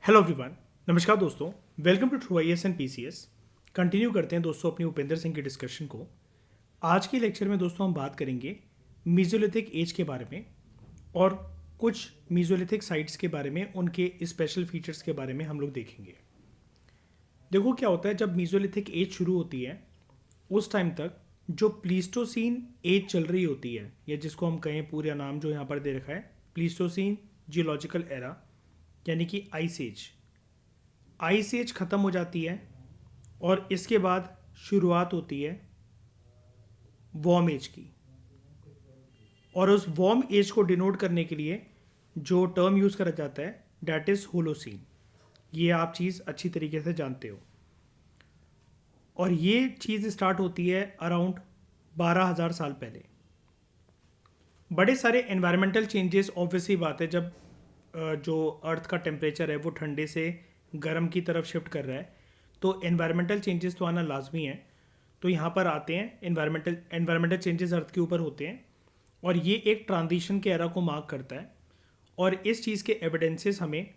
Hello everyone. नमस्कार दोस्तों, welcome to true IAS and PCS. Continue करते हैं दोस्तों अपनी उपेंद्र सिंह की डिस्कशन को। आज के लेक्चर में दोस्तों हम बात करेंगे मीजोलिथिक एज के बारे में और कुछ मीजोलिथिक साइट्स के बारे में, उनके स्पेशल फीचर्स के बारे में हम लोग देखेंगे। देखो क्या होता है, जब मीजोलिथिक एज शुरू होती है उस टाइम तक जो प्लीस्टोसीन एज चल रही होती है, या जिसको हम कहें पूरा नाम जो यहाँ पर दे रखा है प्लीस्टोसीन जियोलॉजिकल एरा, यानी कि आइस एज ख़त्म हो जाती है और इसके बाद शुरुआत होती है वार्म एज की। और उस वार्म एज को डिनोट करने के लिए जो टर्म यूज़ करा जाता है डैट इज़ होलोसीन। ये आप चीज़ अच्छी तरीके से जानते हो। और ये चीज़ स्टार्ट होती है अराउंड 12,000 साल पहले। बड़े सारे एनवायरमेंटल चेंजेस, ऑब्वियसली बात है, जब जो अर्थ का टेम्परेचर है वो ठंडे से गर्म की तरफ शिफ्ट कर रहा है तो एनवायरमेंटल चेंजेस तो आना लाजमी है। तो यहाँ पर आते हैं एनवायरमेंटल चेंजेस अर्थ के ऊपर होते हैं और ये एक ट्रांजिशन के एरा को मार्क करता है। और इस चीज़ के एविडेंसेस हमें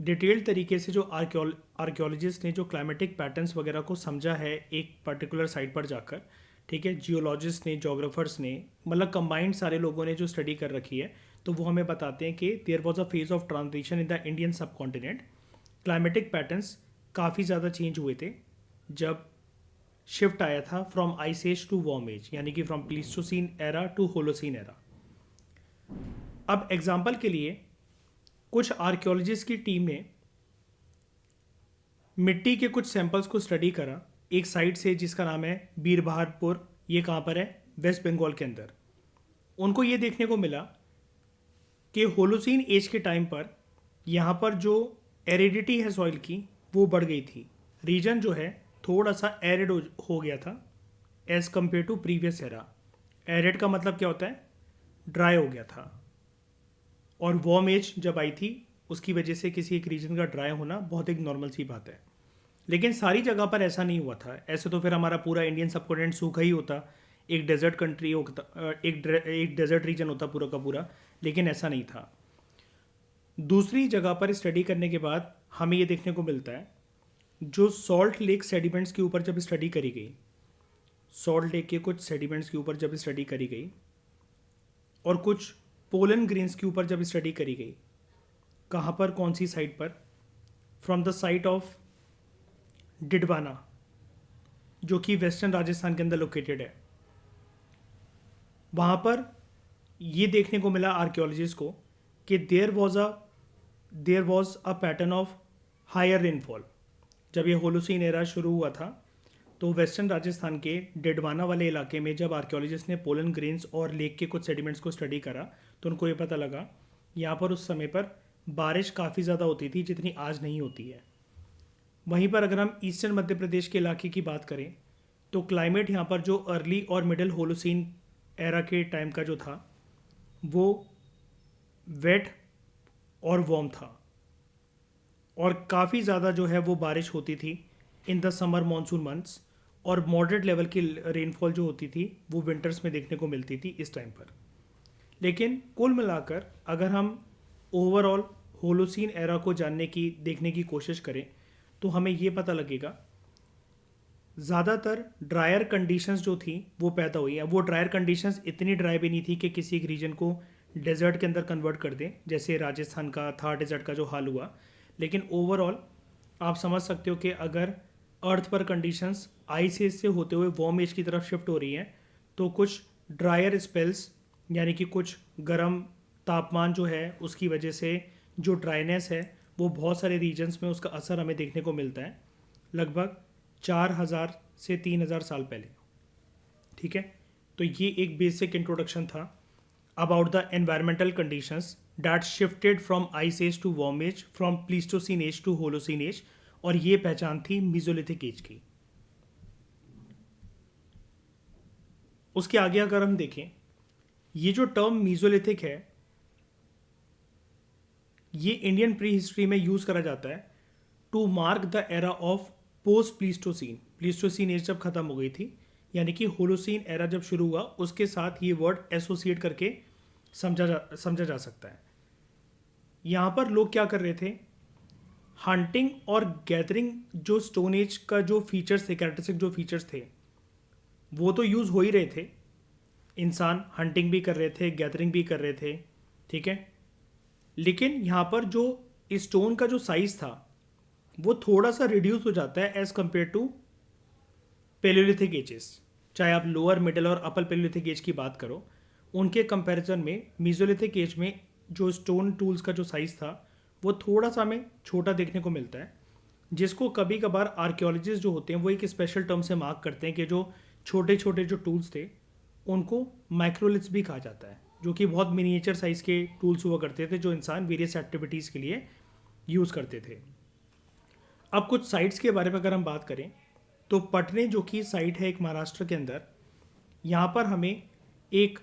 डिटेल्ड तरीके से जो आर्कियोलॉजिस्ट ने जो क्लाइमेटिक पैटर्न्स वगैरह को समझा है एक पर्टिकुलर साइट पर जाकर, ठीक है, जियोलॉजिस्ट ने, जोग्राफर्स ने, मतलब कंबाइंड सारे लोगों ने जो स्टडी कर रखी है, तो वो हमें बताते हैं कि there was a phase of transition in the Indian subcontinent. Climatic patterns काफ़ी ज़्यादा चेंज हुए थे जब शिफ्ट आया था from ice age to warm age, यानी कि from Pleistocene era to Holocene era. अब एग्जाम्पल के लिए कुछ आर्कियोलॉजिस्ट की टीम ने मिट्टी के कुछ सैंपल्स को स्टडी करा एक साइट से जिसका नाम है बीरबहारपुर। ये कहाँ पर है? वेस्ट बंगाल के अंदर। उनको ये देखने को मिला कि होलोसीन एज के टाइम पर यहाँ पर जो एरिडिटी है सॉइल की वो बढ़ गई थी। रीजन जो है थोड़ा सा एरिड हो गया था as compare to previous era. Arid का मतलब क्या होता है? ड्राई हो गया था। और वार्म एज जब आई थी उसकी वजह से किसी एक रीजन का ड्राई होना बहुत एक नॉर्मल सी बात है। लेकिन सारी जगह पर ऐसा नहीं हुआ था। ऐसे तो फिर हमारा पूरा इंडियन सबकॉन्टिनेंट सूखा ही होता, एक डेजर्ट कंट्री होता, एक डेजर्ट रीजन होता पूरा का पूरा। लेकिन ऐसा नहीं था। दूसरी जगह पर स्टडी करने के बाद हमें ये देखने को मिलता है, जो सॉल्ट लेक सेडिमेंट्स के ऊपर जब स्टडी करी गई, सॉल्ट लेक के कुछ सेडिमेंट्स के ऊपर जब स्टडी करी गई और कुछ पोलन ग्रेन्स के ऊपर जब स्टडी करी गई, कहाँ पर, कौन सी साइट पर? From the site of Didwana, जो कि वेस्टर्न राजस्थान के अंदर लोकेटेड है। वहाँ पर ये देखने को मिला आर्कियोलॉजिस्ट को कि there was a pattern of higher rainfall. जब ये होलोसीन एरा शुरू हुआ था तो वेस्टर्न राजस्थान के डिडवाना वाले इलाके में जब आर्कियोलॉजिस्ट ने पोलन ग्रेन्स और लेक के कुछ सेडिमेंट्स को स्टडी करा तो उनको ये पता लगा यहाँ पर उस समय पर बारिश काफ़ी ज़्यादा होती थी जितनी आज नहीं होती है। वहीं पर अगर हम ईस्टर्न मध्य प्रदेश के इलाके की बात करें तो क्लाइमेट यहाँ पर जो अर्ली और मिडिल होलोसीन एरा के टाइम का जो था वो वेट और वार्म था और काफ़ी ज़्यादा जो है वो बारिश होती थी in the summer monsoon months, और मॉडरेट लेवल की रेनफॉल जो होती थी वो विंटर्स में देखने को मिलती थी इस टाइम पर। लेकिन कुल मिलाकर अगर हम ओवरऑल होलोसीन एरा को देखने की कोशिश करें तो हमें ये पता लगेगा ज़्यादातर ड्रायर कंडीशंस जो थी वो पैदा हुई हैं। वो ड्रायर कंडीशंस इतनी ड्राई भी नहीं थी कि किसी एक रीजन को डेजर्ट के अंदर कन्वर्ट कर दें, जैसे राजस्थान का थार डेजर्ट का जो हाल हुआ। लेकिन ओवरऑल आप समझ सकते हो कि अगर अर्थ पर कंडीशंस आइस एज से होते हुए वार्म एज की तरफ शिफ्ट हो रही हैं तो कुछ ड्रायर स्पेल्स, यानी कि कुछ गर्म तापमान जो है उसकी वजह से जो ड्राइनेस है वो बहुत सारे रीजन्स में उसका असर हमें देखने को मिलता है लगभग 4,000 से 3,000 साल पहले। ठीक है, तो ये एक बेसिक इंट्रोडक्शन था about the environmental conditions that shifted from ice age to warm age, from Pleistocene age to Holocene age, और ये पहचान थी मीजोलिथिक एज की। उसके आगे अगर हम देखें, ये जो टर्म मीजोलिथिक है ये इंडियन प्री हिस्ट्री में यूज़ करा जाता है to mark the era of post Pleistocene. Pleistocene age जब खत्म हो गई थी, यानी कि होलोसीन एरा जब शुरू हुआ, उसके साथ ये वर्ड एसोसिएट करके समझा जा सकता है। यहाँ पर लोग क्या कर रहे थे, हंटिंग और गैदरिंग जो स्टोन एज का जो फीचर्स थे, कैरेक्टरिस्टिक जो फीचर्स थे, वो तो यूज़ हो ही रहे थे। इंसान हंटिंग भी कर रहे थे, गैदरिंग भी कर रहे थे, ठीक है। लेकिन यहाँ पर जो स्टोन का जो साइज़ था वो थोड़ा सा रिड्यूस हो जाता है as compare to palaeolithic ages. चाहे आप लोअर, मिडिल और अपर पेलियोलिथिक एज की बात करो, उनके कंपैरिजन में मीजोलिथिक एज में जो स्टोन टूल्स का जो साइज़ था वो थोड़ा सा हमें छोटा देखने को मिलता है, जिसको कभी कभार आर्कियोलॉजिस्ट जो होते हैं वो एक स्पेशल टर्म से मार्क करते हैं कि जो छोटे छोटे जो टूल्स थे उनको माइक्रोलिथ्स भी कहा जाता है, जो कि बहुत मिनिएचर साइज़ के टूल्स हुआ करते थे जो इंसान वेरियस एक्टिविटीज़ के लिए यूज़ करते थे। अब कुछ साइट्स के बारे में अगर हम बात करें तो पटने जो कि साइट है एक महाराष्ट्र के अंदर, यहाँ पर हमें एक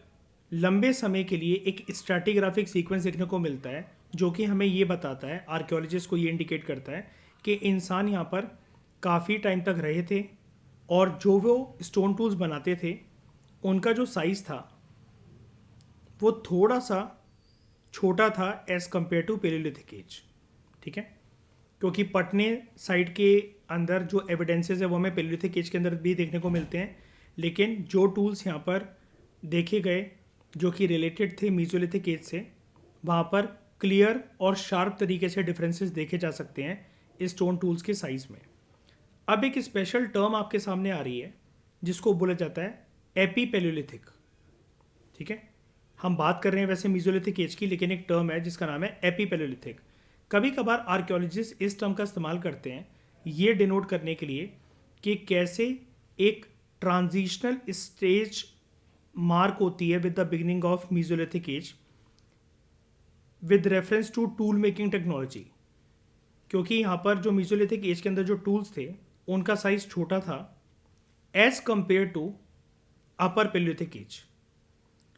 लंबे समय के लिए एक स्ट्रैटिग्राफिक सीक्वेंस देखने को मिलता है, जो कि हमें ये बताता है, आर्कियोलॉजिस्ट को ये इंडिकेट करता है कि इंसान यहाँ पर काफ़ी टाइम तक रहे थे और जो वो स्टोन टूल्स बनाते थे उनका जो साइज़ था वो थोड़ा सा छोटा था as compare to Palaeolithic age, ठीक है। क्योंकि पटने साइड के अंदर जो एविडेंसेस है वो हमें पेलियोलिथिक एज के अंदर भी देखने को मिलते हैं, लेकिन जो टूल्स यहाँ पर देखे गए जो कि रिलेटेड थे मीजोलिथिक एज से, वहाँ पर क्लियर और शार्प तरीके से डिफरेंसेस देखे जा सकते हैं इस स्टोन टूल्स के साइज़ में। अब एक स्पेशल टर्म आपके सामने आ रही है जिसको बोला जाता है एपी पेलियोलिथिक, ठीक है। हम बात कर रहे हैं वैसे मीजोलिथिक एज की, लेकिन एक टर्म है जिसका नाम है एपी पेलियोलिथिक। कभी कभार आर्कियोलॉजिस्ट इस टर्म का इस्तेमाल करते हैं ये डिनोट करने के लिए कि कैसे एक ट्रांजिशनल स्टेज मार्क होती है with the beginning of Mesolithic age with reference to tool making technology. क्योंकि यहाँ पर जो मीजोलिथिक एज के अंदर जो टूल्स थे उनका साइज छोटा था as compare to upper Palaeolithic age,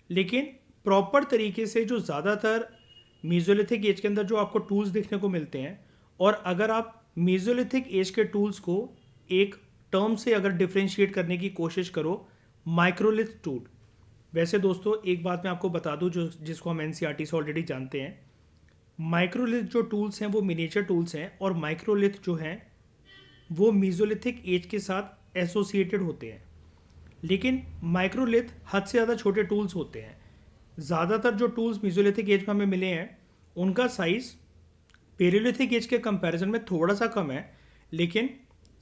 लेकिन प्रॉपर तरीके से जो ज़्यादातर मीजोलिथिक एज के अंदर जो आपको टूल्स देखने को मिलते हैं, और अगर आप मीजोलिथिक एज के टूल्स को एक टर्म से अगर डिफ्रेंशिएट करने की कोशिश करो, माइक्रोलिथ टूल। वैसे दोस्तों एक बात मैं आपको बता दूं जो जिसको हम एनसीईआरटी से ऑलरेडी जानते हैं, माइक्रोलिथ जो टूल्स हैं वो मिनिएचर टूल्स हैं और माइक्रोलिथ जो हैं वो मीजोलिथिक एज के साथ एसोसिएटेड होते हैं। लेकिन माइक्रोलिथ हद से ज़्यादा छोटे टूल्स होते हैं। ज़्यादातर जो टूल्स मीजोलिथिक एज में हमें मिले हैं उनका साइज़ पेरियोलिथिक एज के कंपैरिजन में थोड़ा सा कम है, लेकिन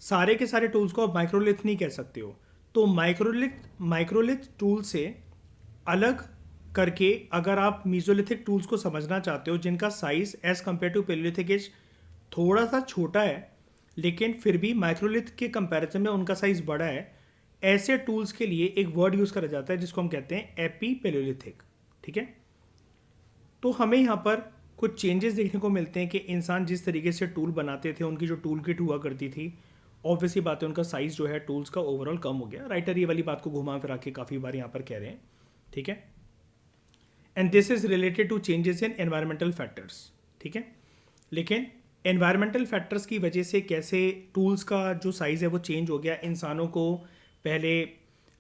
सारे के सारे टूल्स को आप माइक्रोलिथ नहीं कह सकते हो। तो माइक्रोलिथ टूल से अलग करके अगर आप मीजोलिथिक टूल्स को समझना चाहते हो जिनका size as compare to palaeolithic age थोड़ा सा छोटा है लेकिन फिर भी माइक्रोलिथ के कंपैरिजन में उनका साइज़ बड़ा है, ऐसे टूल्स के लिए एक वर्ड यूज़ करा जाता है जिसको हम कहते हैं एपी पेलियोलिथिक, ठीक है। तो हमें यहाँ पर कुछ चेंजेस देखने को मिलते हैं कि इंसान जिस तरीके से टूल बनाते थे, उनकी जो टूल किट हुआ करती थी, ऑब्वियसली बात है उनका साइज़ जो है टूल्स का ओवरऑल कम हो गया। राइटर ये वाली बात को घुमा फिरा के काफ़ी बार यहाँ पर कह रहे हैं, ठीक है। And this is related to changes in environmental factors, ठीक है। लेकिन एनवायरमेंटल फैक्टर्स की वजह से कैसे टूल्स का जो साइज़ है वो चेंज हो गया। इंसानों को पहले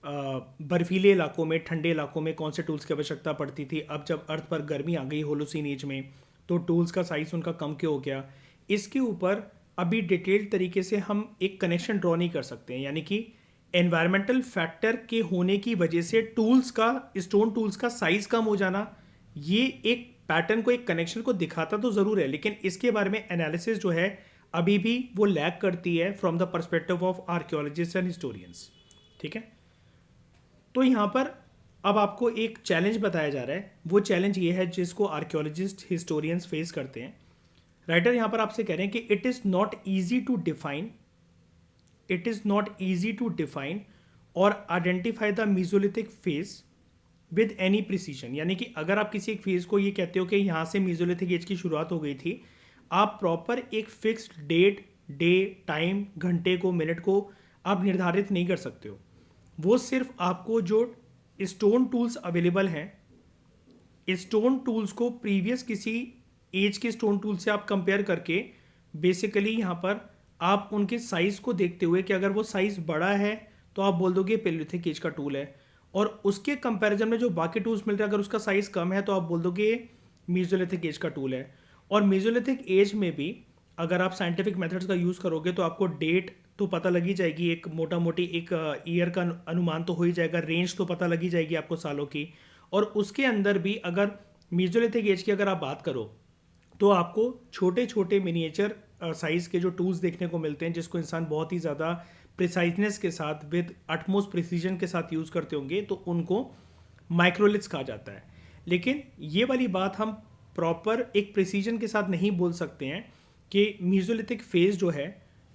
बर्फीले इलाकों में, ठंडे इलाकों में कौन से टूल्स की आवश्यकता पड़ती थी, अब जब अर्थ पर गर्मी आ गई होलोसीन एज में तो टूल्स का साइज़ उनका कम क्यों हो गया, इसके ऊपर अभी डिटेल्ड तरीके से हम एक कनेक्शन ड्रॉ नहीं कर सकते हैं। यानी कि एनवायरमेंटल फैक्टर के होने की वजह से टूल्स का, स्टोन टूल्स का साइज़ कम हो जाना, ये एक पैटर्न को, एक कनेक्शन को दिखाता तो ज़रूर है, लेकिन इसके बारे में एनालिसिस जो है अभी भी वो लैग करती है from the perspective of archaeologist and historians, ठीक है। तो यहाँ पर अब आपको एक चैलेंज बताया जा रहा है। वो चैलेंज ये है जिसको आर्कियोलॉजिस्ट, हिस्टोरियंस फेस करते हैं। राइटर यहाँ पर आपसे कह रहे हैं कि it is not easy to define और identify the mesolithic phase with any precision. यानी कि अगर आप किसी एक फेज को ये कहते हो कि यहाँ से मीजोलिथिक एज की शुरुआत हो गई थी, आप प्रॉपर एक फिक्स्ड डेट, डे, टाइम, घंटे को, मिनट को आप निर्धारित नहीं कर सकते हो। वो सिर्फ आपको जो स्टोन टूल्स अवेलेबल हैं, स्टोन टूल्स को प्रीवियस किसी एज के स्टोन टूल से आप कंपेयर करके बेसिकली यहाँ पर आप उनके साइज़ को देखते हुए कि अगर वो साइज़ बड़ा है तो आप बोल दोगे पेलियोलिथिक एज का टूल है, और उसके कंपैरिजन में जो बाकी टूल्स मिल रहे हैं अगर उसका साइज़ कम है तो आप बोल दोगे मीजोलिथिक एज का टूल है। और मीजोलिथिक एज में भी अगर आप साइंटिफिक मेथड्स का यूज़ करोगे तो आपको डेट तो पता लगी जाएगी, एक मोटा मोटी एक ईयर का अनुमान तो हो ही जाएगा, रेंज तो पता लगी जाएगी आपको सालों की। और उसके अंदर भी अगर मीजोलिथिक एज की अगर आप बात करो तो आपको छोटे छोटे मिनिएचर साइज़ के जो टूल्स देखने को मिलते हैं जिसको इंसान बहुत ही ज़्यादा प्रिसाइजनेस के साथ विद अटमोस्ट प्रिसीजन के साथ यूज़ करते होंगे, तो उनको माइक्रोलिथ्स कहा जाता है। लेकिन ये वाली बात हम प्रॉपर एक प्रिसीजन के साथ नहीं बोल सकते हैं कि मीजोलिथिक फेज जो है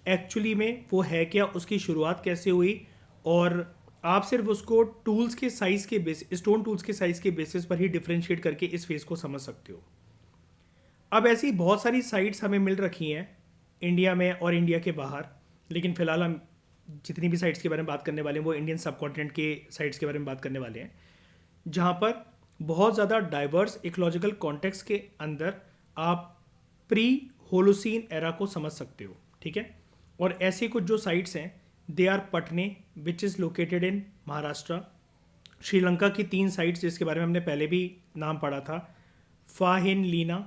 एक्चुअली में वो है क्या, उसकी शुरुआत कैसे हुई, और आप सिर्फ उसको टूल्स के साइज़ के बेस स्टोन टूल्स के साइज़ के बेसिस पर ही डिफ्रेंशिएट करके इस फेज को समझ सकते हो। अब ऐसी बहुत सारी साइट्स हमें मिल रखी हैं इंडिया में और इंडिया के बाहर, लेकिन फ़िलहाल हम जितनी भी साइट्स के बारे में बात करने वाले हैं वो इंडियन सब कॉन्टिनेंट के साइट्स के बारे में बात करने वाले हैं, जहाँ पर बहुत ज़्यादा डाइवर्स इकोलॉजिकल कॉन्टेक्स्ट के अंदर आप प्री होलोसीन एरा को समझ सकते हो। ठीक है, और ऐसे कुछ जो साइट्स हैं दे आर पटने which is located in Maharashtra, Sri Lanka की 3 साइट्स जिसके बारे में हमने पहले भी नाम पढ़ा था, फाहिन लीना,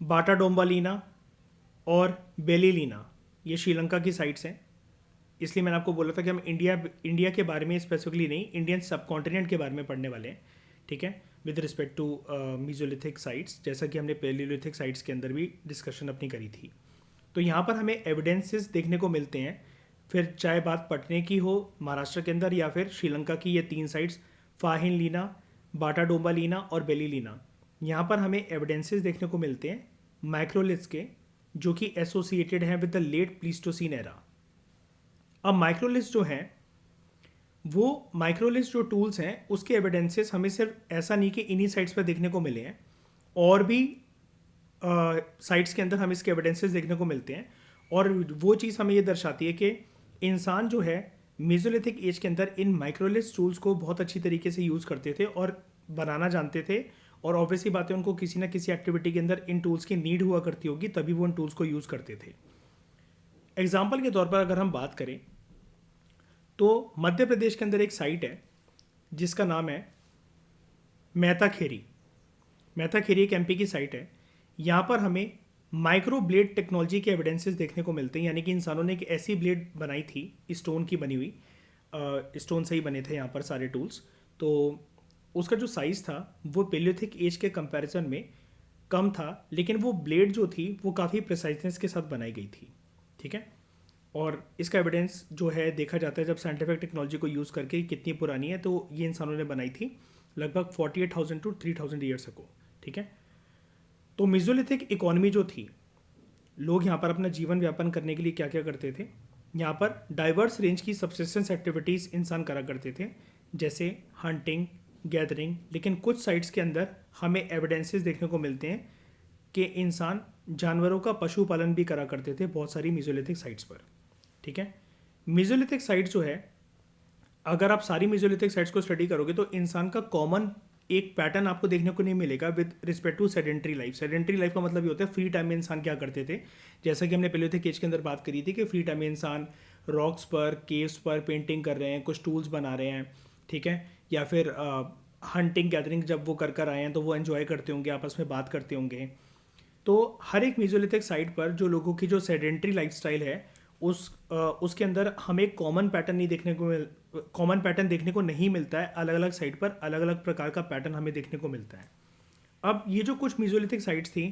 बाटा डोम्बालीना और बेलीलीना, ये श्रीलंका की साइट्स हैं। इसलिए मैंने आपको बोला था कि हम इंडिया के बारे में स्पेसिफिकली नहीं, इंडियन सब कॉन्टिनेंट के बारे में पढ़ने वाले हैं। ठीक है, with respect to Mesolithic sites, जैसा कि हमने पेलियोलिथिक साइट्स के अंदर भी डिस्कशन अपनी करी थी। तो यहाँ पर हमें एविडेंसेस देखने को मिलते हैं, फिर चाहे बात पटने की हो महाराष्ट्र के अंदर या फिर श्रीलंका की, ये 3 साइट्स फाहिन लीना, बाटा डोम्बा लीना और बेली लीना, यहाँ पर हमें एविडेंसेस देखने को मिलते हैं माइक्रोलिथ्स के, जो कि एसोसिएटेड हैं with the late Pleistocene era. अब माइक्रोलिथ्स जो हैं वो माइक्रोलिथ्स जो टूल्स हैं उसके एविडेंसेस हमें सिर्फ ऐसा नहीं कि इन्हीं साइट्स पर देखने को मिले हैं, और भी साइट्स के अंदर हमें इसके एविडेंसेस देखने को मिलते हैं। और वो चीज़ हमें ये दर्शाती है कि इंसान जो है मेसोलिथिक एज के अंदर इन माइक्रोलिथ्स टूल्स को बहुत अच्छी तरीके से यूज़ करते थे और बनाना जानते थे, और ऑब्वियसली बात है उनको किसी ना किसी एक्टिविटी के अंदर इन टूल्स की नीड हुआ करती होगी, तभी वो इन टूल्स को यूज़ करते थे। एग्जाम्पल के तौर पर अगर हम बात करें तो मध्य प्रदेश के अंदर एक साइट है जिसका नाम है मेहता खेरी। मेहता खेरी एक एमपी की साइट है। यहाँ पर हमें माइक्रो ब्लेड टेक्नोलॉजी के एविडेंसेस देखने को मिलते हैं, यानी कि इंसानों ने एक ऐसी ब्लेड बनाई थी स्टोन की बनी हुई, स्टोन से ही बने थे यहाँ पर सारे टूल्स। तो उसका जो साइज़ था वो पेलियोथिक एज के कंपैरिजन में कम था, लेकिन वो ब्लेड जो थी वो काफ़ी प्रिसाइजनेस के साथ बनाई गई थी। ठीक है, और इसका एविडेंस जो है देखा जाता है जब साइंटिफिक टेक्नोलॉजी को यूज़ करके कितनी पुरानी है, तो ये इंसानों ने बनाई थी लगभग 48,000 टू 3,000 ईयर्स अगो। ठीक है, तो मेसोलिथिक इकोनॉमी जो थी, लोग यहाँ पर अपना जीवन व्यापन करने के लिए क्या क्या करते थे, यहाँ पर डाइवर्स रेंज की सब्सिस्टेंस एक्टिविटीज़ इंसान करा करते थे, जैसे हंटिंग, गैदरिंग। लेकिन कुछ साइट्स के अंदर हमें एविडेंसेस देखने को मिलते हैं कि इंसान जानवरों का पशुपालन भी करा करते थे बहुत सारी मेसोलिथिक साइट्स पर। ठीक है, मेसोलिथिक साइट्स जो है, अगर आप सारी मेसोलिथिक साइट्स को स्टडी करोगे तो इंसान का कॉमन एक पैटर्न आपको देखने को नहीं मिलेगा with respect to sedentary life. Sedentary life का मतलब ये होता है फ्री टाइम में इंसान क्या करते थे, जैसा कि हमने पेलियोथिक एज के अंदर बात करी थी कि फ्री टाइम में इंसान रॉक्स पर, केव्स पर पेंटिंग कर रहे हैं, कुछ टूल्स बना रहे हैं। ठीक है, या फिर हंटिंग गैदरिंग जब वो कर आए हैं तो वो एंजॉय करते होंगे, आपस में बात करते होंगे। तो हर एक मेसोलिथिक साइट पर जो लोगों की जो सेडेंट्री लाइफस्टाइल है उसके अंदर हमें कॉमन पैटर्न देखने को नहीं मिलता है। अलग अलग साइट पर अलग अलग प्रकार का पैटर्न हमें देखने को मिलता है। अब ये जो कुछ मेसोलिथिक साइट्स थी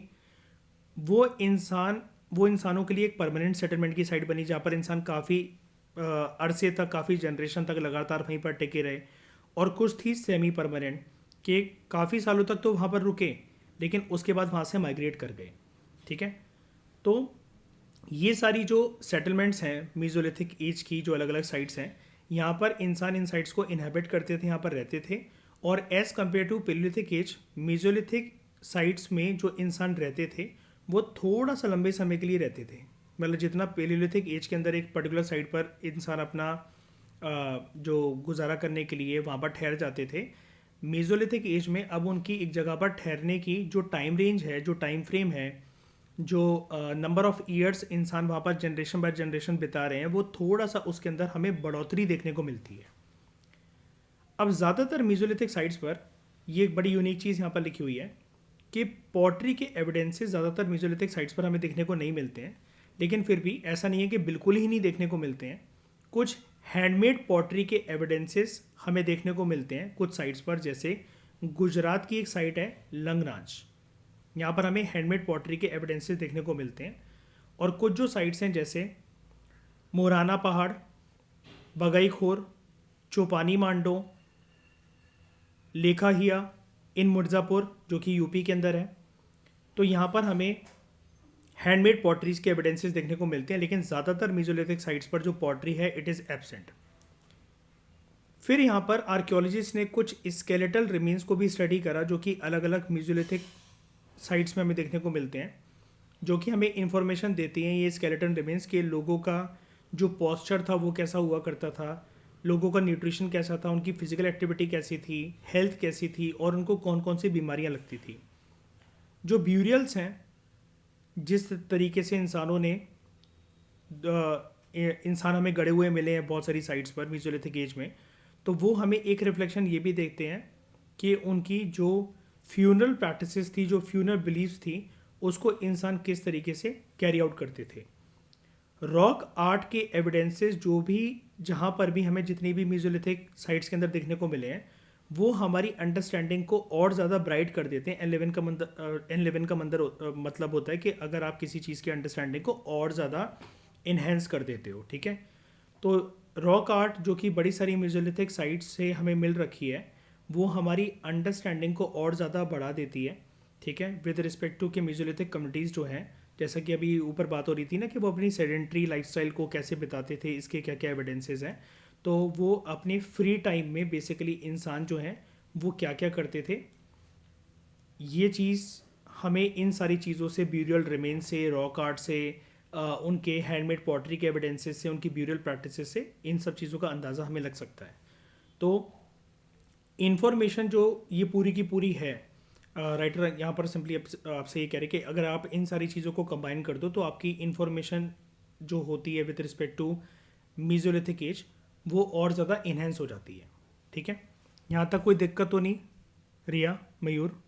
वो इंसानों के लिए एक परमानेंट सेटलमेंट की साइट बनी, जहाँ पर इंसान काफ़ी अरसे तक, काफ़ी जनरेशन तक लगातार वहीं पर टिके रहे। और कुछ थी सेमी परमानेंट कि काफ़ी सालों तक तो वहाँ पर रुके, लेकिन उसके बाद वहाँ से माइग्रेट कर गए। ठीक है, तो ये सारी जो सेटलमेंट्स हैं मेसोलिथिक एज की, जो अलग अलग साइट्स हैं, यहाँ पर इंसान इन साइट्स को इनहेबिट करते थे, यहाँ पर रहते थे। और as compare to Palaeolithic age, Mesolithic sites में जो इंसान रहते थे वो थोड़ा सा लंबे समय के लिए रहते थे। मतलब जितना पेलियोलिथिक एज के अंदर एक पर्टिकुलर साइट पर इंसान अपना जो गुजारा करने के लिए वहाँ पर ठहर जाते थे, मेसोलिथिक एज में अब उनकी एक जगह पर ठहरने की जो टाइम रेंज है, जो टाइम फ्रेम है, जो नंबर ऑफ़ ईयर्स इंसान वहाँ पर जनरेशन बाय जनरेशन बिता रहे हैं, वो थोड़ा सा उसके अंदर हमें बढ़ोतरी देखने को मिलती है। अब ज़्यादातर मेसोलिथिक साइट्स पर ये एक बड़ी यूनिक चीज़ यहाँ पर लिखी हुई है कि पॉटरी के एविडेंसेस ज़्यादातर मेसोलिथिक साइट्स पर हमें देखने को नहीं मिलते हैं, लेकिन फिर भी ऐसा नहीं है कि बिल्कुल ही नहीं देखने को मिलते हैं। कुछ हैंडमेड पॉटरी के एविडेंसेस हमें देखने को मिलते हैं कुछ साइट्स पर, जैसे गुजरात की एक साइट है लंगनाच, यहाँ पर हमें हैंडमेड पॉटरी के एविडेंसेस देखने को मिलते हैं। और कुछ जो साइट्स हैं जैसे मोराना पहाड़, बगईखोर, चौपानी मांडो, लेखाहिया इन मिर्ज़ापुर जो कि यूपी के अंदर है, तो यहाँ पर हमें हैंडमेड पॉटरीज के एविडेंसेस देखने को मिलते हैं, लेकिन ज़्यादातर मेसोलिथिक साइट्स पर जो पॉटरी है इट इज़ एब्सेंट। फिर यहाँ पर आर्कियोलॉजिस्ट ने कुछ स्केलेटल रिमेन्स को भी स्टडी करा जो कि अलग अलग मेसोलिथिक साइट्स में हमें देखने को मिलते हैं, जो कि हमें इंफॉर्मेशन देती हैं ये स्केलेटन रिमेन्स के लोगों का जो पॉस्चर था वो कैसा हुआ करता था, लोगों का न्यूट्रिशन कैसा था, उनकी फिजिकल एक्टिविटी कैसी थी, हेल्थ कैसी थी, और उनको कौन कौन सी बीमारियां लगती थी। जो ब्यूरियल्स हैं, जिस तरीके से इंसानों ने इंसान हमें गड़े हुए मिले हैं बहुत सारी साइट्स पर मेसोलिथिक एज में, तो वो हमें एक रिफ्लेक्शन ये भी देखते हैं कि उनकी जो फ्यूनरल प्रैक्टिसेस थी, जो फ्यूनरल बिलीव्स थी, उसको इंसान किस तरीके से कैरी आउट करते थे। रॉक आर्ट के एविडेंसेस जो भी जहाँ पर भी हमें जितनी भी मेसोलिथिक साइट्स के अंदर देखने को मिले हैं, वो हमारी अंडरस्टैंडिंग को और ज़्यादा ब्राइट कर देते हैं। N11 का मतलब होता है कि अगर आप किसी चीज़ की अंडरस्टैंडिंग को और ज़्यादा इन्हेंस कर देते हो, ठीक है। तो रॉक आर्ट जो कि बड़ी सारी मेसोलिथिक साइट्स से हमें मिल रखी है, वो हमारी अंडरस्टैंडिंग को और ज़्यादा बढ़ा देती है, ठीक है, विद रिस्पेक्ट टू कि मेसोलिथिक कम्युनिटीज़ जो हैं, जैसा कि अभी ऊपर बात हो रही थी ना कि वो अपनी सेडेंट्री लाइफस्टाइल को कैसे बिताते थे, इसके क्या क्या एविडेंसेस हैं। तो वो अपने फ्री टाइम में बेसिकली इंसान जो हैं वो क्या क्या करते थे, ये चीज़ हमें इन सारी चीज़ों से, ब्यूरियल रिमेन से, रॉक आर्ट से, उनके हैंडमेड पॉटरी के एविडेंसेस से, उनकी ब्यूरियल प्रैक्टिसेस से, इन सब चीज़ों का अंदाज़ा हमें लग सकता है। तो इन्फॉर्मेशन जो ये पूरी की पूरी है, राइटर यहाँ पर सिंपली आपसे ये कह रहे कि अगर आप इन सारी चीज़ों को कंबाइन कर दो तो आपकी इन्फॉर्मेशन जो होती है with respect to Mesolithic age वो और ज़्यादा इन्हेंस हो जाती है, ठीक है। यहाँ तक कोई दिक्कत तो नहीं रिया, मयूर?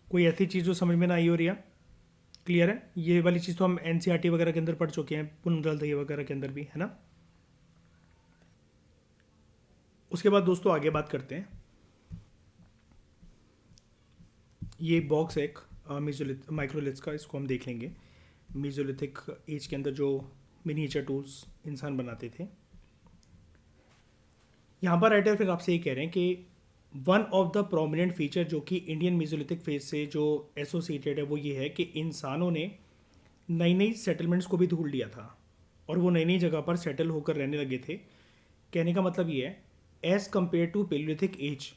कोई ऐसी चीज़ जो समझ में ना आई हो रिया? क्लियर है? ये वाली चीज़ तो हम एनसीईआरटी वगैरह के अंदर पढ़ चुके हैं, पुनर्दल दही वगैरह के अंदर भी, है ना। उसके बाद दोस्तों आगे बात करते हैं। ये बॉक्स एक मेसोलिथ माइक्रोलिथ्स का, इसको हम देख लेंगे। मेसोलिथिक एज के अंदर जो मिनिएचर टूल्स इंसान बनाते थे, यहाँ पर राइटर फिर आपसे ये कह रहे हैं कि one of the prominent feature जो कि इंडियन मेसोलिथिक फेज से जो एसोसिएटेड है वो ये है कि इंसानों ने नई नई सेटलमेंट्स को भी ढूंढ लिया था और वो नई नई जगह पर सेटल होकर रहने लगे थे। कहने का मतलब ये है, as compare to Palaeolithic age,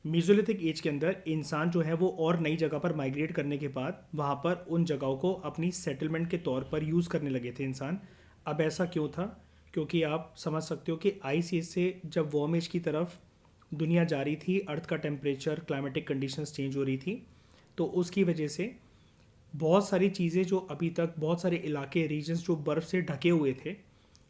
Mesolithic age के अंदर इंसान जो है वो और नई जगह पर माइग्रेट करने के बाद वहाँ पर उन जगहों को अपनी सेटलमेंट के तौर पर यूज़ करने लगे थे इंसान। अब ऐसा क्यों था? क्योंकि आप समझ सकते हो कि आइस एज से जब वार्म एज की तरफ दुनिया जा रही थी, अर्थ का टेम्परेचर, क्लाइमेटिक कंडीशंस चेंज हो रही थी, तो उसकी वजह से बहुत सारी चीज़ें जो अभी तक, बहुत सारे इलाके, रीजन्स जो बर्फ़ से ढके हुए थे,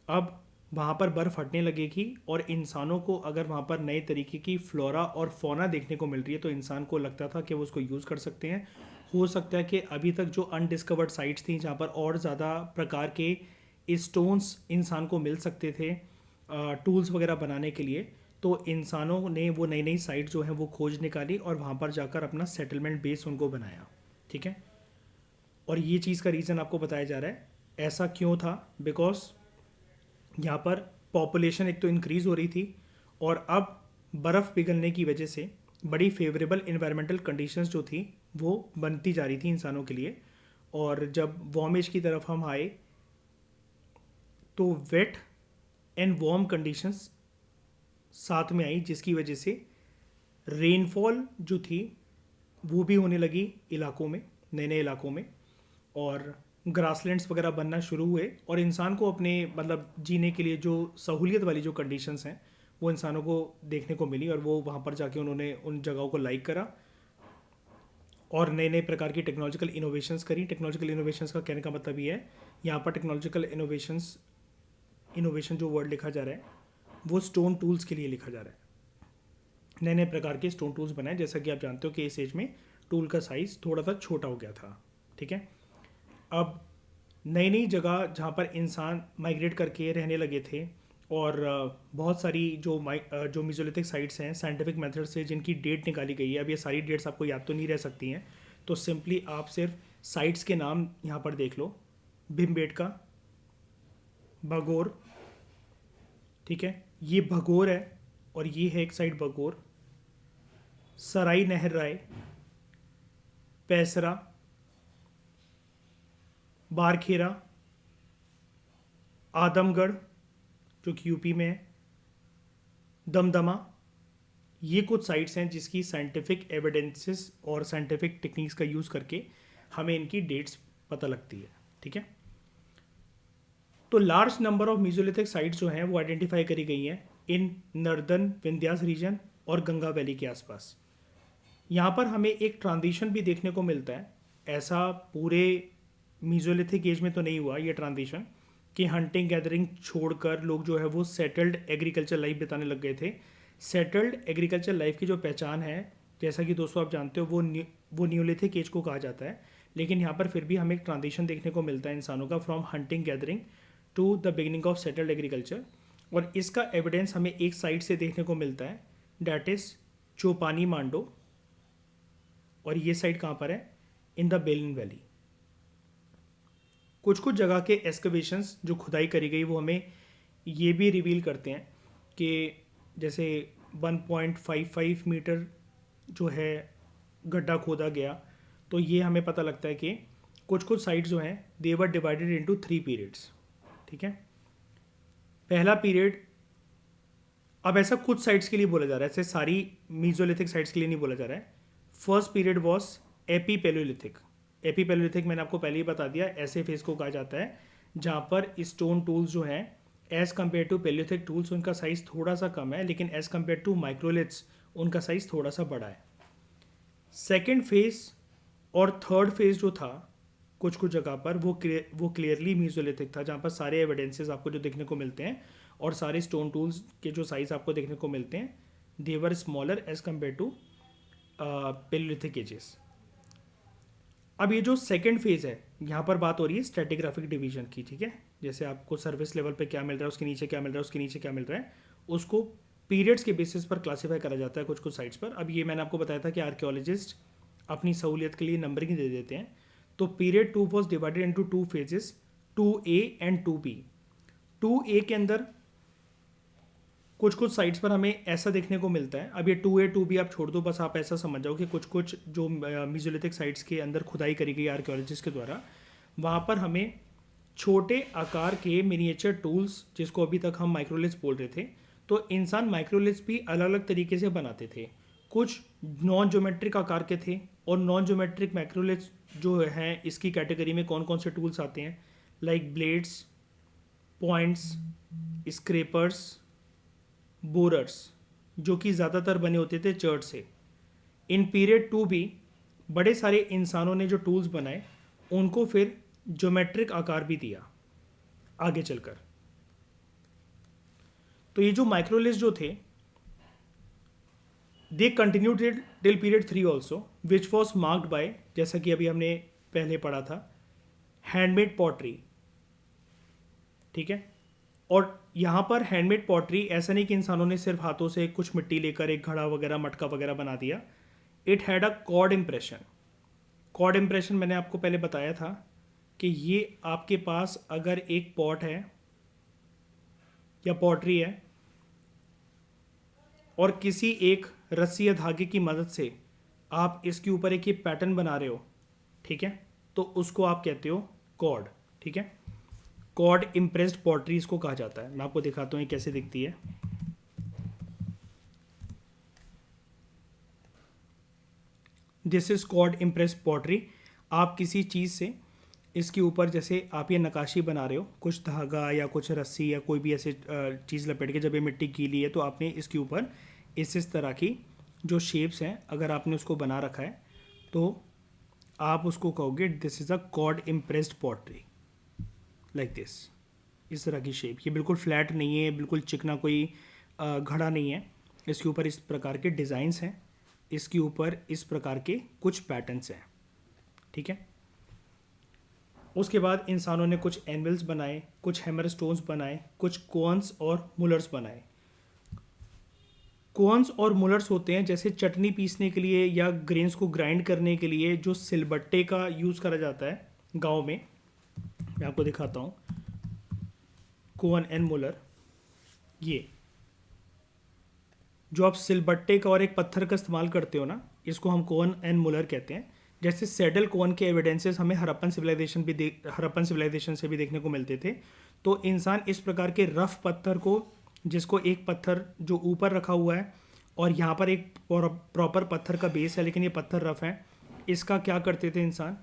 अब वहाँ पर बर्फ़ हटने लगेगी और इंसानों को अगर वहाँ पर नए तरीके की फ्लोरा और फौना देखने को मिल रही है तो इंसान को लगता था कि वो उसको यूज़ कर सकते हैं। हो सकता है कि अभी तक जो अनडिस्कवर्ड साइट्स थी जहाँ पर और ज़्यादा प्रकार के स्टोन्स इंसान को मिल सकते थे टूल्स वगैरह बनाने के लिए, तो इंसानों ने वो नई नई साइट जो है वो खोज निकाली और वहाँ पर जाकर अपना सेटलमेंट बेस उनको बनाया, ठीक है। और ये चीज़ का रीज़न आपको बताया जा रहा है, ऐसा क्यों था? बिकॉज यहाँ पर पॉपुलेशन एक तो इंक्रीज़ हो रही थी और अब बर्फ़ पिघलने की वजह से बड़ी फेवरेबल इन्वायरमेंटल कंडीशंस जो थी वो बनती जा रही थी इंसानों के लिए। और जब वार्म एज की तरफ हम आए तो वेट एंड वार्म कंडीशंस साथ में आई, जिसकी वजह से रेनफॉल जो थी वो भी होने लगी इलाकों में, नए नए इलाकों में, और ग्रासलैंड्स वगैरह बनना शुरू हुए और इंसान को अपने मतलब जीने के लिए जो सहूलियत वाली जो कंडीशंस हैं वो इंसानों को देखने को मिली और वो वहाँ पर जाके उन्होंने उन जगहों को लाइक करा और नए नए प्रकार की टेक्नोलॉजिकल इनोवेशंस करी। टेक्नोलॉजिकल इनोवेशंस का कहने का मतलब ये है, यहाँ पर टेक्नोलॉजिकल इनोवेशन जो वर्ड लिखा जा रहा है वो स्टोन टूल्स के लिए लिखा जा रहा है, नए नए प्रकार के स्टोन टूल्स बनाए। जैसा कि आप जानते हो कि इस एज में टूल का साइज़ थोड़ा सा छोटा हो गया था। ठीक है। अब नई नई जगह जहाँ पर इंसान माइग्रेट करके रहने लगे थे, और बहुत सारी जो मीजोलिथिक साइट्स हैं साइंटिफिक मेथड से जिनकी डेट निकाली गई है, अब ये सारी डेट्स आपको याद तो नहीं रह सकती हैं, तो सिंपली आप सिर्फ साइट्स के नाम यहाँ पर देख लो। भीमबेटका, भगोर, ठीक है, ये भगोर है, और ये है एक साइड भगोर। सराई नहर राय, पैसरा, बारखेरा, आदमगढ़ जो कि यूपी में है, दमदमा, ये कुछ साइट्स हैं जिसकी साइंटिफिक एविडेंसेस और साइंटिफिक टेक्निक्स का यूज़ करके हमें इनकी डेट्स पता लगती है। ठीक है। तो large number of mesolithic sites जो हैं वो आइडेंटिफाई करी गई हैं इन नर्दर्न विंध्यास रीजन और गंगा वैली के आसपास। यहाँ पर हमें एक ट्रांजिशन भी देखने को मिलता है। ऐसा पूरे मीजोलिथिक एज में तो नहीं हुआ ये ट्रांजिशन कि हंटिंग गैदरिंग छोड़कर लोग जो है वो सेटल्ड एग्रीकल्चर लाइफ बिताने लग गए थे। सेटल्ड एग्रीकल्चर लाइफ की जो पहचान है, जैसा कि दोस्तों आप जानते हो, वो न्यूलिथिक एज को कहा जाता है। लेकिन यहाँ पर फिर भी हमें एक ट्रांजिशन देखने को मिलता है इंसानों का from hunting gathering to the beginning of settled agriculture. और इसका एविडेंस हमें एक साइड से देखने को मिलता है, डैट इज़ चोपानी मांडो। और ये साइड कहाँ पर है? In the Belan valley. कुछ कुछ जगह के एक्सकवेशंस जो खुदाई करी गई वो हमें ये भी रिवील करते हैं कि जैसे 1.55 मीटर जो है गड्ढा खोदा गया, तो ये हमें पता लगता है कि कुछ कुछ साइट्स जो हैं दे वर डिवाइडेड इनटू 3 पीरियड्स। ठीक है। पहला पीरियड, अब ऐसा कुछ साइट्स के लिए बोला जा रहा है, ऐसे सारी मीजोलिथिक साइट्स के लिए नहीं बोला जा रहा है। First period was epipalaeolithic. Epipalaeolithic मैंने आपको पहले ही बता दिया, ऐसे फेज को कहा जाता है जहाँ पर स्टोन टूल्स जो हैं एज कम्पेयर टू पेलियोथिक टूल्स उनका साइज़ थोड़ा सा कम है, लेकिन एज कम्पेयर टू माइक्रोलिथ्स उनका साइज़ थोड़ा सा बड़ा है। सेकेंड फेज और थर्ड फेज जो था कुछ कुछ जगह पर वो क्लियरली मीजोलिथिक था, जहाँ पर सारे एविडेंसेस आपको जो देखने को मिलते हैं और सारे स्टोन टूल्स के जो साइज़ आपको देखने को मिलते हैं they were smaller age compare to palaeolithic ages. अब ये जो सेकंड फेज है, यहाँ पर बात हो रही है स्ट्रेटिग्राफिक डिवीजन की। ठीक है। जैसे आपको सर्विस लेवल पे क्या मिल रहा है, उसके नीचे क्या मिल रहा है, उसके नीचे क्या मिल रहा है, उसको पीरियड्स के बेसिस पर क्लासीफाई करा जाता है कुछ कुछ साइट्स पर। अब ये मैंने आपको बताया था कि आर्कियोलॉजिस्ट अपनी सहूलियत के लिए नंबरिंग दे देते हैं। तो period 2 was divided into 2 phases, 2A and 2B। 2A के अंदर कुछ कुछ साइट्स पर हमें ऐसा देखने को मिलता है। अब ये 2A 2B आप छोड़ दो, बस आप ऐसा समझ जाओ कि कुछ कुछ जो मीजोलिथिक साइट्स के अंदर खुदाई करी गई आर्कियोलॉजिस्ट के द्वारा, वहाँ पर हमें छोटे आकार के मिनिएचर टूल्स, जिसको अभी तक हम माइक्रोलिथ्स बोल रहे थे, तो इंसान माइक्रोलिथ्स भी अलग अलग तरीके से बनाते थे। कुछ नॉन ज्योमेट्रिक आकार के थे, और नॉन ज्योमेट्रिक माइक्रोलिथ्स जो हैं इसकी कैटेगरी में कौन कौन से टूल्स आते हैं, like blades, points, scrapers, borers, जो कि ज़्यादातर बने होते थे चर्ट से। इन पीरियड 2 भी बड़े सारे इंसानों ने जो टूल्स बनाए उनको फिर ज्योमेट्रिक आकार भी दिया आगे चलकर। तो ये जो माइक्रोलिथ्स जो थे they continued till period 3 also, which was marked by, जैसा कि अभी हमने पहले पढ़ा था, हैंडमेड पॉटरी। ठीक है। और यहाँ पर हैंडमेड पॉटरी ऐसा नहीं कि इंसानों ने सिर्फ हाथों से कुछ मिट्टी लेकर एक घड़ा वगैरह मटका वगैरह बना दिया। It had a cord impression. Cord impression मैंने आपको पहले बताया था कि ये आपके पास अगर एक पॉट है या पॉटरी है और किसी एक रस्सी या धागे की मदद से आप इसके ऊपर एक ये पैटर्न बना रहे हो, ठीक है, तो उसको आप कहते हो कॉर्ड। ठीक है। कॉर्ड इम्प्रेस्ड पॉटरी इसको कहा जाता है। मैं आपको दिखाता हूँ ये कैसे दिखती है। This is cord impressed pottery. आप किसी चीज़ से इसके ऊपर, जैसे आप ये नकाशी बना रहे हो, कुछ धागा या कुछ रस्सी या कोई भी ऐसे चीज़ लपेट के, जब ये मिट्टी गीली है तो आपने इसके ऊपर इस तरह की जो शेप्स हैं अगर आपने उसको बना रखा है तो आप उसको कहोगे this is a cord impressed pottery, like this. इस तरह की शेप, ये बिल्कुल फ्लैट नहीं है, बिल्कुल चिकना कोई घड़ा नहीं है, इसके ऊपर इस प्रकार के डिज़ाइंस हैं, इसके ऊपर इस प्रकार के कुछ पैटर्न्स हैं, ठीक है। उसके बाद इंसानों ने कुछ एनविल्स बनाए, कुछ हैमर स्टोन्स बनाए, कुछ कोन्स और मुलर्स बनाए। कोन्स और मुलर्स होते हैं जैसे चटनी पीसने के लिए या ग्रेन्स को ग्राइंड करने के लिए जो सिलबट्टे का यूज़ करा जाता है गांव में। मैं आपको दिखाता हूँ, कोन एंड मुलर। ये जो आप सिलबट्टे का और एक पत्थर का इस्तेमाल करते हो ना, इसको हम कोन एंड मुलर कहते हैं। जैसे सैडल कोन के एविडेंसेस हमें हड़प्पन सिविलाइजेशन से भी देखने को मिलते थे। तो इंसान इस प्रकार के रफ पत्थर को, जिसको एक पत्थर जो ऊपर रखा हुआ है और यहाँ पर एक प्रॉपर पत्थर का बेस है लेकिन ये पत्थर रफ है, इसका क्या करते थे इंसान,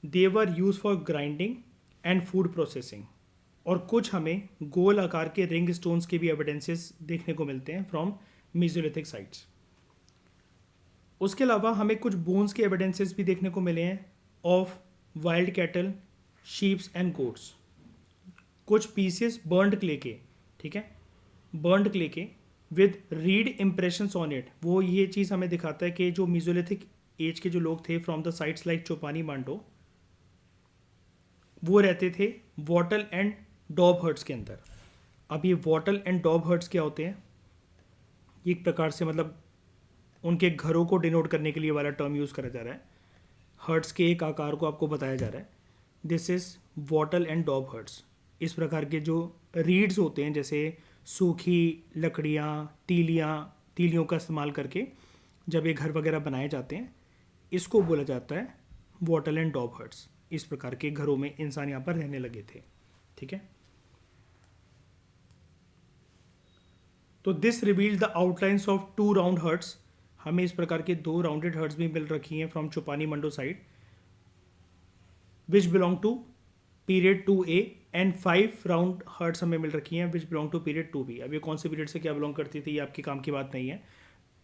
they were use for grinding and food processing. और कुछ हमें गोल आकार के रिंग स्टोन्स के भी एविडेंसेस देखने को मिलते हैं फ्रॉम मीजोलिथिक साइट्स। उसके अलावा हमें कुछ बोन्स के एविडेंसेस भी देखने को मिले हैं of wild cattle, sheeps and goats. कुछ पीसेस बर्न्ड क्ले के, ठीक है, बर्न्ड क्ले के with read impressions on it. वो ये चीज़ हमें दिखाता है कि जो मीजोलिथिक एज के जो लोग थे फ्रॉम द साइट्स लाइक चोपानी मांडो, वो रहते थे वॉटल एंड डॉब हर्ट्स के अंदर। अब ये वॉटल एंड डॉब हर्ट्स क्या होते हैं, एक प्रकार से मतलब उनके घरों को डिनोट करने के लिए वाला टर्म यूज़ करा जा रहा है। हर्ट्स के एक आकार को आपको बताया जा रहा है, दिस इज़ वॉटल एंड डॉब हर्ट्स। इस प्रकार के जो रीड्स होते हैं, जैसे सूखी लकड़ियाँ, तीलियों का इस्तेमाल करके जब ये घर वगैरह बनाए जाते हैं, इसको बोला जाता है वॉटल एंड डॉब हर्ट्स। इस प्रकार के घरों में इंसान यहाँ पर रहने लगे थे, ठीक है। तो this revealed the outlines of 2 round hertz. हमें इस प्रकार के 2 राउंडेड हर्ट्स भी मिल रखी हैं from Chopani Mando side, which belong to period 2A, and 5 round hertz हमें मिल रखी हैं विच बिलोंग टू पीरियड 2B। अब ये कौन से पीरियड से क्या बिलोंग करती थी ये आपके काम की बात नहीं है।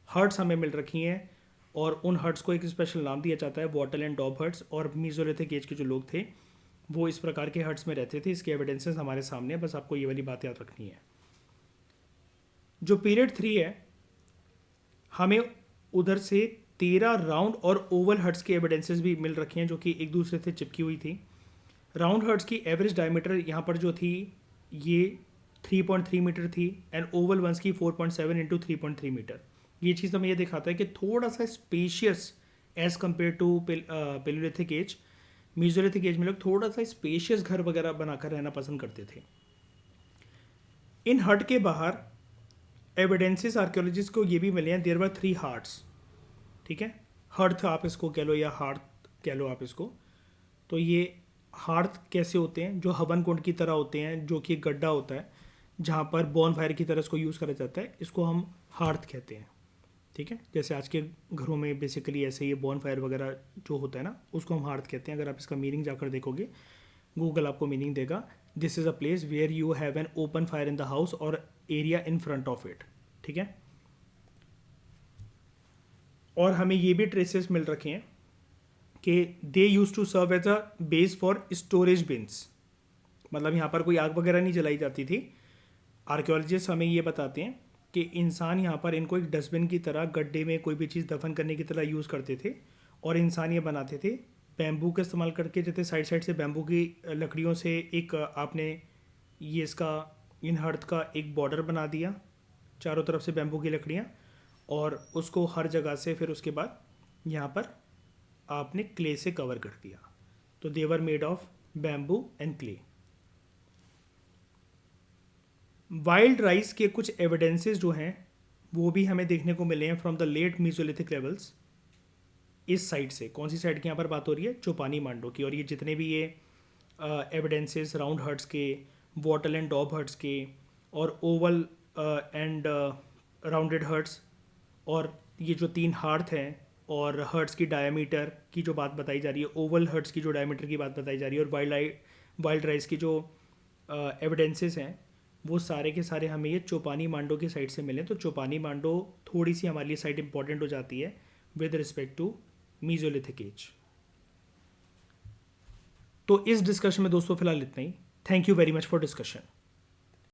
हर्ट्स हमें मिल रखी हैं और उन हर्ट्स को एक स्पेशल नाम दिया जाता है वॉटल एंड डॉब हर्ट्स। और मीजोलिथिक एज के जो लोग थे वो इस प्रकार के हर्ट्स में रहते थे। इसके एविडेंसेस हमारे सामने है, बस आपको ये वाली बात याद रखनी है। जो पीरियड 3 है, हमें उधर से 13 राउंड और ओवल हर्ट्स के एविडेंसेस भी मिल रखे हैं जो कि एक दूसरे से चिपकी हुई थी। राउंड हर्ट्स की एवरेज डायमीटर यहाँ पर जो थी ये 3.3 मीटर थी एंड ओवल वंस की 4.7 इंटू 3.3 मीटर। ये चीज़ हमें ये दिखाता है कि थोड़ा सा spacious as compare to Palaeolithic age. Mesolithic age में लोग थोड़ा सा स्पेशियस घर वगैरह बनाकर रहना पसंद करते थे। इन हट के बाहर एविडेंसेस आर्कियोलॉजिस्ट को ये भी मिले हैं, देयर वर 3 हार्ट्स, ठीक है। हर्थ आप इसको कह लो या हार्थ कह लो आप इसको। तो ये हार्थ कैसे होते हैं, जो हवन कुंड की तरह होते हैं, जो कि एक गड्ढा होता है जहाँ पर बॉन फायर की तरह इसको यूज़ करा जाता है, इसको हम हार्थ कहते हैं, ठीक है। जैसे आज के घरों में बेसिकली ऐसे ही बॉन फायर वगैरह जो होता है ना, उसको हम हार्थ कहते हैं। अगर आप इसका मीनिंग जाकर देखोगे, गूगल आपको मीनिंग देगा, this is a place where you have an open fire in the house और area in front of it, ठीक है। और हमें ये भी ट्रेसेस मिल रखे हैं कि they use to serve as a base for storage bins. मतलब यहाँ पर कोई आग वगैरह नहीं जलाई जाती थी। आर्कियोलॉजिस्ट हमें ये बताते हैं कि इंसान यहाँ पर इनको एक डस्टबिन की तरह, गड्ढे में कोई भी चीज़ दफन करने की तरह यूज़ करते थे। और इंसान ये बनाते थे बैम्बू का इस्तेमाल करके, जैसे साइड साइड से बैम्बू की लकड़ियों से एक आपने ये इसका इन हर्थ का एक बॉर्डर बना दिया, चारों तरफ से बैम्बू की लकड़ियाँ, और उसको हर जगह से फिर उसके बाद यहाँ पर आपने क्ले से कवर कर दिया। तो they were made of bamboo and clay. Wild rice के कुछ एविडेंसेस जो हैं वो भी हमें देखने को मिले हैं from the late Mesolithic levels. इस साइड से, कौन सी साइड की यहाँ पर बात हो रही है, चोपानी मांडो की। और ये जितने भी ये एविडेंसेस राउंड हर्ट्स के, वॉटल एंड डॉब हर्ट्स के, और ओवल एंड राउंडेड हर्ट्स, और ये जो 3 हार्थ हैं, और हर्ट्स की डायमीटर की जो बात बताई जा रही है, ओवल हर्ट्स की जो डायमीटर की बात बताई जा रही है, और वाइल्ड राइस की जो एविडेंसेस हैं, वो सारे के सारे हमें ये चोपानी मांडो की साइड से मिले। तो चोपानी मांडो थोड़ी सी हमारे लिए साइड इंपॉर्टेंट हो जाती है with respect to mesolithic age. तो इस डिस्कशन में दोस्तों फिलहाल इतना ही। Thank you very much for discussion.